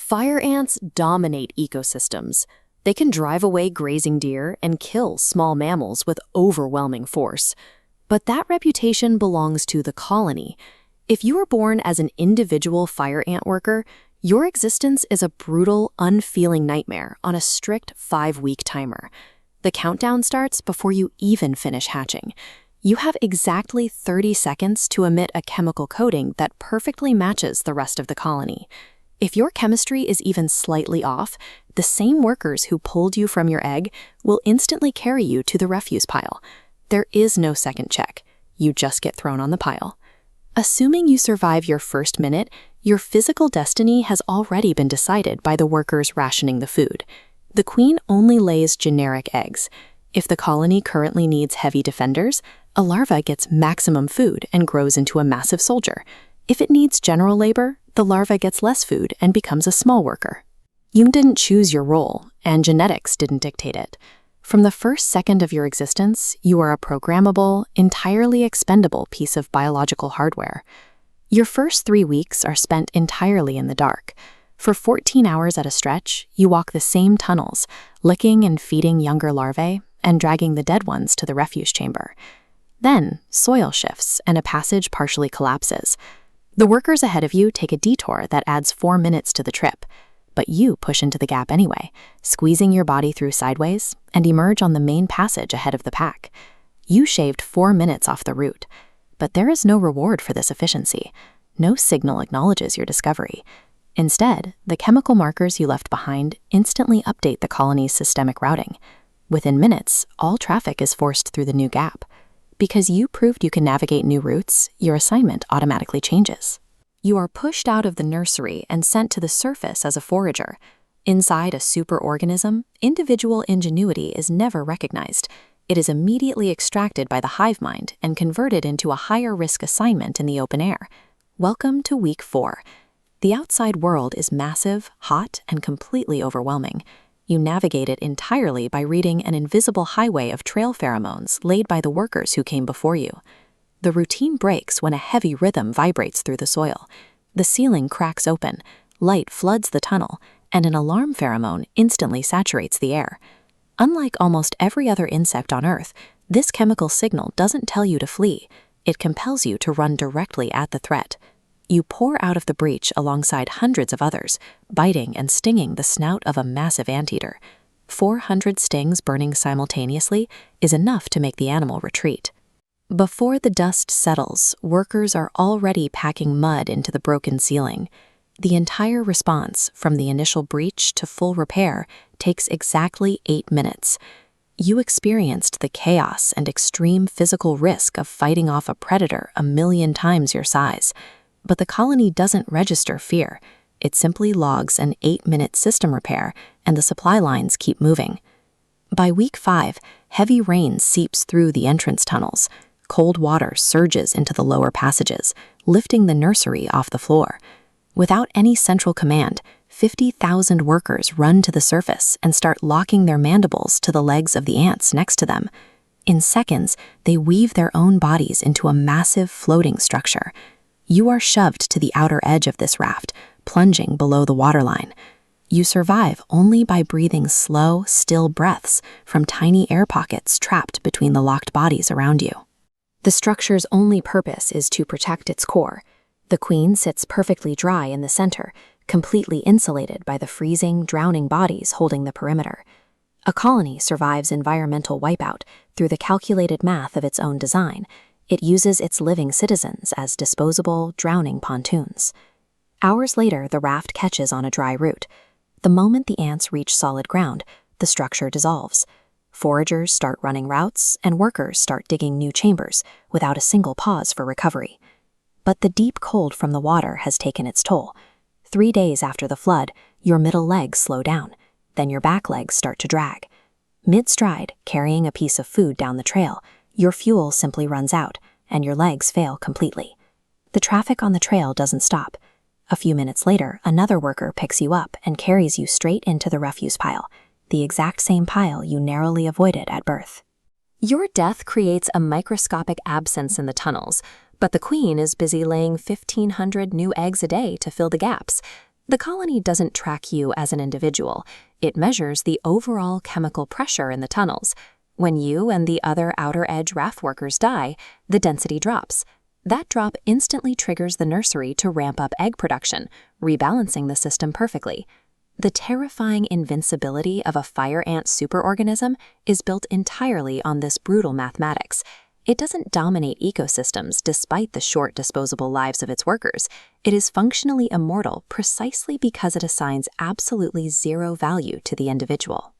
Fire ants dominate ecosystems. They can drive away grazing deer and kill small mammals with overwhelming force. But that reputation belongs to the colony. If you were born as an individual fire ant worker, your existence is a brutal, unfeeling nightmare on a strict 5-week timer. The countdown starts before you even finish hatching. You have exactly 30 seconds to emit a chemical coating that perfectly matches the rest of the colony. If your chemistry is even slightly off, the same workers who pulled you from your egg will instantly carry you to the refuse pile. There is no second check. You just get thrown on the pile. Assuming you survive your first minute, your physical destiny has already been decided by the workers rationing the food. The queen only lays generic eggs. If the colony currently needs heavy defenders, a larva gets maximum food and grows into a massive soldier. If it needs general labor, the larva gets less food and becomes a small worker. You didn't choose your role, and genetics didn't dictate it. From the first second of your existence, you are a programmable, entirely expendable piece of biological hardware. Your first 3 weeks are spent entirely in the dark. For 14 hours at a stretch, you walk the same tunnels, licking and feeding younger larvae and dragging the dead ones to the refuse chamber. Then, soil shifts and a passage partially collapses. The workers ahead of you take a detour that adds 4 minutes to the trip, but you push into the gap anyway, squeezing your body through sideways and emerge on the main passage ahead of the pack. You shaved 4 minutes off the route, but there is no reward for this efficiency. No signal acknowledges your discovery. Instead, the chemical markers you left behind instantly update the colony's systemic routing. Within minutes, all traffic is forced through the new gap. Because you proved you can navigate new routes, your assignment automatically changes. You are pushed out of the nursery and sent to the surface as a forager. Inside a superorganism, individual ingenuity is never recognized. It is immediately extracted by the hive mind and converted into a higher-risk assignment in the open air. Welcome to Week 4. The outside world is massive, hot, and completely overwhelming. You navigate it entirely by reading an invisible highway of trail pheromones laid by the workers who came before you. The routine breaks when a heavy rhythm vibrates through the soil. The ceiling cracks open, light floods the tunnel, and an alarm pheromone instantly saturates the air. Unlike almost every other insect on Earth, this chemical signal doesn't tell you to flee. It compels you to run directly at the threat. You pour out of the breach alongside hundreds of others, biting and stinging the snout of a massive anteater. 400 stings burning simultaneously is enough to make the animal retreat. Before the dust settles, workers are already packing mud into the broken ceiling. The entire response, from the initial breach to full repair, takes exactly 8 minutes. You experienced the chaos and extreme physical risk of fighting off a predator 1,000,000 times your size. But the colony doesn't register fear. It simply logs an 8-minute system repair, and the supply lines keep moving. By week 5, heavy rain seeps through the entrance tunnels. Cold water surges into the lower passages, lifting the nursery off the floor. Without any central command, 50,000 workers run to the surface and start locking their mandibles to the legs of the ants next to them. In seconds, they weave their own bodies into a massive floating structure. You are shoved to the outer edge of this raft, plunging below the waterline. You survive only by breathing slow, still breaths from tiny air pockets trapped between the locked bodies around you. The structure's only purpose is to protect its core. The queen sits perfectly dry in the center, completely insulated by the freezing, drowning bodies holding the perimeter. A colony survives environmental wipeout through the calculated math of its own design. It uses its living citizens as disposable, drowning pontoons. Hours later, the raft catches on a dry root. The moment the ants reach solid ground, the structure dissolves. Foragers start running routes, and workers start digging new chambers without a single pause for recovery. But the deep cold from the water has taken its toll. 3 days after the flood, your middle legs slow down. Then your back legs start to drag. Mid-stride, carrying a piece of food down the trail, your fuel simply runs out, and your legs fail completely. The traffic on the trail doesn't stop. A few minutes later, another worker picks you up and carries you straight into the refuse pile, the exact same pile you narrowly avoided at birth. Your death creates a microscopic absence in the tunnels, but the queen is busy laying 1,500 new eggs a day to fill the gaps. The colony doesn't track you as an individual. It measures the overall chemical pressure in the tunnels. When you and the other outer edge raft workers die, the density drops. That drop instantly triggers the nursery to ramp up egg production, rebalancing the system perfectly. The terrifying invincibility of a fire ant superorganism is built entirely on this brutal mathematics. It doesn't dominate ecosystems despite the short disposable lives of its workers. It is functionally immortal precisely because it assigns absolutely zero value to the individual.